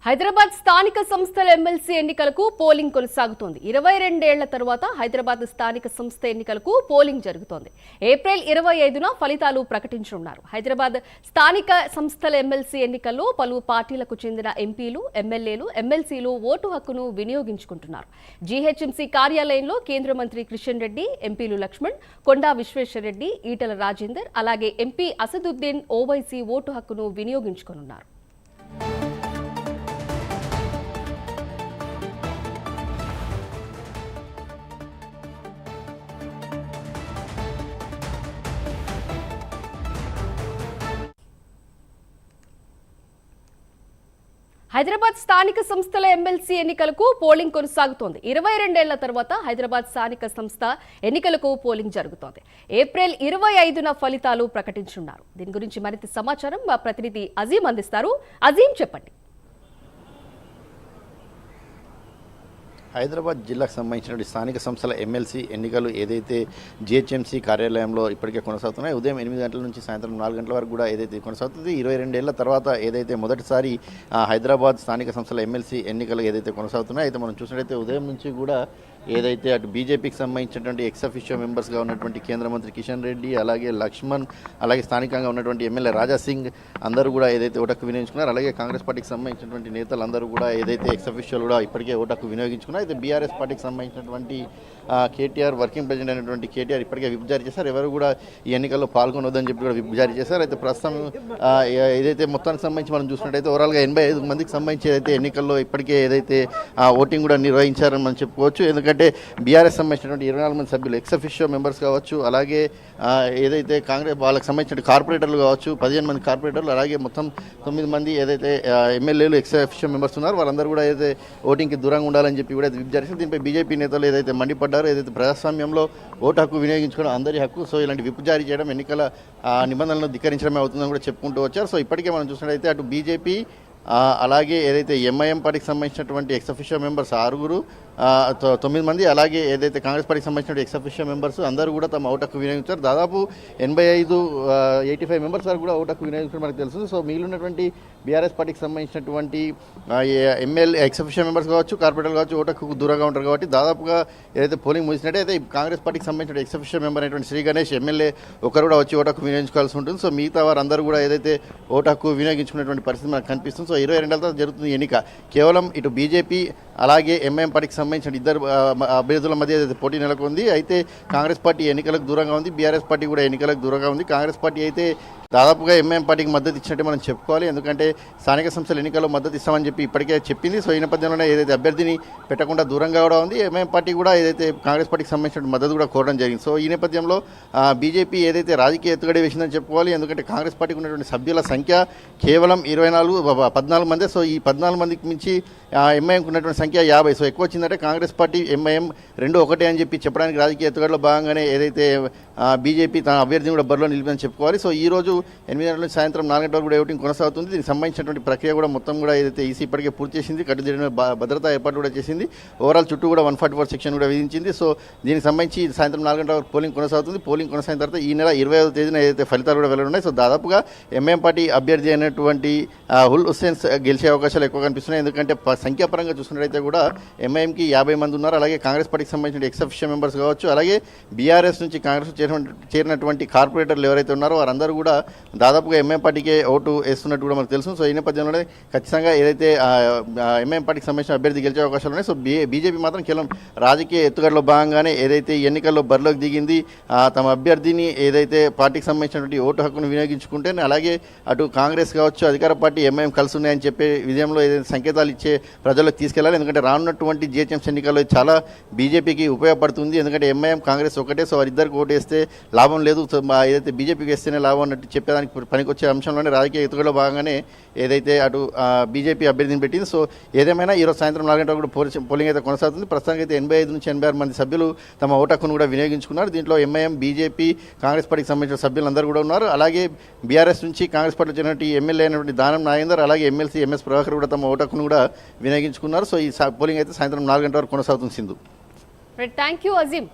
హైదరాబాద్ స్థానిక సంస్థల ఎమ్మెల్సీ ఎన్నికలకు పోలింగ్ కొనసాగుతోంది. 22 ఏళ్ల తర్వాత హైదరాబాద్ స్థానిక సంస్థ ఎన్నికలకు పోలింగ్ జరుగుతోంది. ఏప్రిల్ 25న ఫలితాలు ప్రకటించనున్నారు. హైదరాబాద్ స్థానిక సంస్థల ఎమ్మెల్సీ ఎన్నికల్లో పలు పార్టీలకు చెందిన ఎంపీలు, ఎమ్మెల్యేలు, ఎమ్మెల్సీలు ఓటు హక్కును వినియోగించుకుంటున్నారు. జీహెచ్ఎంసీ కార్యాలయంలో కేంద్ర మంత్రి కిషన్ రెడ్డి, ఎంపీలు లక్ష్మణ్, కొండా విశ్వేశ్వరరెడ్డి, ఈటల రాజేందర్, అలాగే ఎంపీ అసదుద్దీన్ ఓవైసీ ఓటు హక్కును వినియోగించుకోనున్నారు. హైదరాబాద్ స్థానిక సంస్థల ఎమ్మెల్సీ ఎన్నికలకు పోలింగ్ కొనసాగుతోంది. 22 ఏళ్ల తర్వాత హైదరాబాద్ స్థానిక సంస్థ ఎన్నికలకు పోలింగ్ జరుగుతోంది. ఏప్రిల్ 25న ఫలితాలు ప్రకటించనున్నారు. దీని గురించి మరింత సమాచారం మా ప్రతినిధి అజీం అందిస్తారు. అజీం, చెప్పండి. హైదరాబాద్ జిల్లాకు సంబంధించిన స్థానిక సంస్థల ఎమ్మెల్సీ ఎన్నికలు ఏదైతే జిహెచ్ఎంసీ కార్యాలయంలో ఇప్పటికే కొనసాగుతున్నాయి. ఉదయం 8 గంటల నుంచి సాయంత్రం 4 గంటల వరకు కూడా ఏదైతే కొనసాగుతుంది. 22 ఏళ్ల తర్వాత ఏదైతే మొదటిసారి హైదరాబాద్ స్థానిక సంస్థల ఎమ్మెల్సీ ఎన్నికలు ఏదైతే కొనసాగుతున్నాయో అయితే మనం చూసినట్టయితే ఉదయం నుంచి కూడా ఏదైతే అటు బీజేపీకి సంబంధించినటువంటి ఎక్స్ అఫీషియో మెంబర్స్గా ఉన్నటువంటి కేంద్ర మంత్రి కిషన్ రెడ్డి, అలాగే లక్ష్మణ్, అలాగే స్థానికంగా ఉన్నటువంటి ఎమ్మెల్యే రాజా సింగ్ అందరూ కూడా ఏదైతే ఓటకు వినియోగించుకున్నారు. అలాగే కాంగ్రెస్ పార్టీకి సంబంధించినటువంటి నేతలు అందరూ కూడా ఏదైతే ఎక్స్ అఫీషియోలు కూడా ఇప్పటికే ఓటకు వినియోగించుకున్నారు. అయితే బీఆర్ఎస్ పార్టీకి సంబంధించినటువంటి కేటీఆర్, వర్కింగ్ ప్రెసిడెంట్ అయినటువంటి కేటీఆర్ ఇప్పటికే విప్ జారీ చేశారు. ఎవరు కూడా ఈ ఎన్నికల్లో పాల్గొనవద్దని చెప్పి కూడా విప్ జారీ చేశారు. అయితే ప్రస్తుతం ఏదైతే మొత్తానికి సంబంధించి మనం చూసినట్టయితే ఓవరాల్గా 85 మందికి సంబంధించి ఏదైతే ఎన్నికల్లో ఇప్పటికే ఏదైతే ఓటింగ్ కూడా నిర్వహించారని మనం చెప్పుకోవచ్చు. ఎందుకంటే బీఆర్ఎస్ సంబంధించినటువంటి 24 మంది సభ్యులు ఎక్స్ అఫీషియో మెంబర్స్ కావచ్చు, అలాగే ఏదైతే కాంగ్రెస్ వాళ్ళకి సంబంధించిన కార్పొరేటర్లు కావచ్చు 15 మంది కార్పొరేటర్లు, అలాగే మొత్తం 9 మంది ఏదైతే ఎమ్మెల్యేలు ఎక్స్ అఫీషియో మెంబర్స్ ఉన్నారు వాళ్ళందరూ కూడా ఏదైతే ఓటింగ్కి దూరంగా ఉండాలని చెప్పి కూడా విప్ జారీ చేశారు. దీనిపై బీజేపీ నేతలు ఏదైతే మండిపడ్డారో, ఏదైతే ప్రజాస్వామ్యంలో ఓటు హక్కు వినియోగించుకోవడం అందరి హక్కు, సో ఇలాంటి విప్ జారీ చేయడం ఎన్నికల నిబంధనలను ధిక్కరించడమే అవుతుందని కూడా చెప్పుకుంటూ వచ్చారు. సో ఇప్పటికే మనం చూసినట్టయితే అటు బీజేపీ అలాగే ఏదైతే ఎంఐఎం పార్టీకి సంబంధించినటువంటి ఎక్స్ అఫీషియో మెంబర్స్ 6, 9 మంది, అలాగే ఏదైతే కాంగ్రెస్ పార్టీకి సంబంధించిన ఎక్స్ అఫీషియో మెంబర్స్ అందరూ కూడా తమ ఓటు హక్కు వినియోగించారు. దాదాపు 85 మెంబర్స్ వరకు కూడా ఓటు హక్కు వినియోగించడం మనకు తెలుస్తుంది. సో మిగిలినటువంటి బీఆర్ఎస్ పార్టీకి సంబంధించినటువంటి ఎమ్మెల్యే ఎక్స్ అఫీషియో మెంబర్స్ కావచ్చు, కార్పొరేటర్లు కావచ్చు ఓటు హక్కు దూరంగా ఉంటారు. కాబట్టి దాదాపుగా ఏదైతే పోలింగ్ ముగిసినట్టే అయితే కాంగ్రెస్ పార్టీకి సంబంధించిన ఎక్స్ అఫీషియో మెంబర్ అయినటువంటి శ్రీ గణేష్ ఎమ్మెల్యే ఒకరు కూడా వచ్చి ఓటు హక్కు వినియోగించుకోవాల్సి ఉంటుంది. సో మిగతా వారందరూ కూడా ఏదైతే ఓటు హక్కు వినియోగించుకునేటువంటి పరిస్థితి మనకు కనిపిస్తుంది. సో 22 ఏళ్ల జరుగుతుంది ఎన్నిక. కేవలం ఇటు బీజేపీ అలాగే ఎంఐఎం పార్టీకి సంబంధించిన ఇద్దరు అభ్యర్థుల మధ్య ఏదైతే పోటీ నెలకొంది. అయితే కాంగ్రెస్ పార్టీ ఎన్నికలకు దూరంగా ఉంది, బీఆర్ఎస్ పార్టీ కూడా ఎన్నికలకు దూరంగా ఉంది. కాంగ్రెస్ పార్టీ అయితే దాదాపుగా ఎంఐఎం పార్టీకి మద్దతు ఇచ్చినట్టే మనం చెప్పుకోవాలి. ఎందుకంటే స్థానిక సంస్థల ఎన్నికల్లో మద్దతు ఇస్తామని చెప్పి ఇప్పటికే చెప్పింది. సో ఈ నేపథ్యంలోనే ఏదైతే అభ్యర్థిని పెట్టకుండా దూరంగా కూడా ఉంది. ఎంఐఎం పార్టీ కూడా ఏదైతే కాంగ్రెస్ పార్టీకి సంబంధించిన మద్దతు కూడా కోరడం జరిగింది. సో ఈ నేపథ్యంలో బీజేపీ ఏదైతే రాజకీయ ఎత్తుగడే వేసిందని చెప్పుకోవాలి. ఎందుకంటే కాంగ్రెస్ పార్టీకి ఉన్నటువంటి సభ్యుల సంఖ్య కేవలం 14 మందే. సో ఈ 14 మందికి మించి ఎంఐఎంకి ఉన్నటువంటి సంఖ్య 50. సో ఎక్కువ వచ్చిందంటే కాంగ్రెస్ పార్టీ ఎంఐఎం రెండు ఒకటే అని చెప్పి చెప్పడానికి రాజకీయ ఎత్తుగడలో భాగంగానే ఏదైతే బీజేపీ తన అభ్యర్థిని కూడా బరిలో నిలిపిందని చెప్పుకోవాలి. సో ఈ రోజు 8 గంటల నుంచి సాయంత్రం 4 గంటల వరకు కూడా ఓటింగ్ కొనసాగుతుంది. దీనికి సంబంధించినటువంటి ప్రక్రియ కూడా మొత్తం కూడా ఏదైతే ఈసీ ఇప్పటికే పూర్తి చేసింది. కట్టుదిట్టిన భద్రతా ఏర్పాటు కూడా చేసింది. ఓవరాల్ చుట్టూ కూడా 144 సెక్షన్ కూడా విధించింది. సో దీనికి సంబంధించి సాయంత్రం 4 గంటల వరకు పోలింగ్ కొనసాగుతుంది. పోలింగ్ కొనసాగిన తర్వాత ఈ నెల 25వ తేదీన ఏదైతే ఫలితాలు కూడా వెళ్లనున్నాయి. సో దాదాపుగా ఎంఐఎం పార్టీ అభ్యర్థి అయినటువంటి హుల్ హుస్సేన్ గెలిచే అవకాశాలు ఎక్కువ కనిపిస్తున్నాయి. ఎందుకంటే సంఖ్యాపరంగా చూసుకున్నట్లయితే కూడా ఎంఐఎంకి 50 మంది ఉన్నారు. అలాగే కాంగ్రెస్ పార్టీకి సంబంధించిన ఎక్స్ అఫీషియో మెంబర్స్ కావచ్చు, అలాగే బీఆర్ఎస్ నుంచి కాంగ్రెస్ చేరినటువంటి కార్పొరేటర్లు ఎవరైతే ఉన్నారో వారందరూ కూడా దాదాపుగా ఎంఐఎం పార్టీకే ఓటు వేస్తున్నట్టు కూడా మనకు తెలుసు. సో ఈ నేపథ్యంలోనే ఖచ్చితంగా ఏదైతే ఎంఐఎం పార్టీకి సంబంధించిన అభ్యర్థి గెలిచే అవకాశాలు ఉన్నాయి. సో బీజేపీ మాత్రం కేవలం రాజకీయ ఎత్తుగడలో భాగంగానే ఏదైతే ఎన్నికల్లో బరిలోకి దిగింది, తమ అభ్యర్థిని ఏదైతే పార్టీకి సంబంధించినటువంటి ఓటు హక్కును వినియోగించుకుంటే, అలాగే అటు కాంగ్రెస్ కావచ్చు అధికార పార్టీ ఎంఐఎం కలిసి ఉన్నాయని చెప్పే విజయంలో ఏదైతే సంకేతాలు ఇచ్చే ప్రజలకు తీసుకెళ్లాలి. ఎందుకంటే రానున్నటువంటి జిహెచ్ఎంసీ ఎన్నికల్లో చాలా బీజేపీకి ఉపయోగపడుతుంది. ఎందుకంటే ఎంఐఎం కాంగ్రెస్ ఒకటే. సో వారిద్దరికి ఓటు వేస్తే లాభం లేదు, ఏదైతే బీజేపీకి వేస్తేనే లాభం అన్నట్టు చెప్పేదానికి పనికొచ్చే అంశంలోనే రాజకీయ ఎత్తుగడలో భాగంగానే ఏదైతే అటు బీజేపీ అభ్యర్థిని పెట్టింది. సో ఏదేమైనా ఈరోజు సాయంత్రం 4 గంటలకు కూడా పోలింగ్ అయితే కొనసాగుతుంది. ప్రస్తుతానికి అయితే 85 నుంచి 86 మంది సభ్యులు తమ ఓటు హక్కును కూడా వినియోగించుకున్నారు. దీంట్లో ఎంఐఎం, బీజేపీ, కాంగ్రెస్ పార్టీకి సంబంధించిన సభ్యులందరూ కూడా ఉన్నారు. అలాగే బీఆర్ఎస్ నుంచి కాంగ్రెస్ పార్టీలో చెందినటువంటి ఎమ్మెల్యే అయినటువంటి దానం నాగేందర్, అలాగే ఎమ్మెల్సీ ఎంఎస్ ప్రభాకర్ కూడా తమ ఓటు హక్కును కూడా వినియోగించుకున్నారు. సో ఈ పోలింగ్ అయితే సాయంత్రం 4 గంటల వరకు కొనసాగుతుంది. Sindhu, thank you Azeem.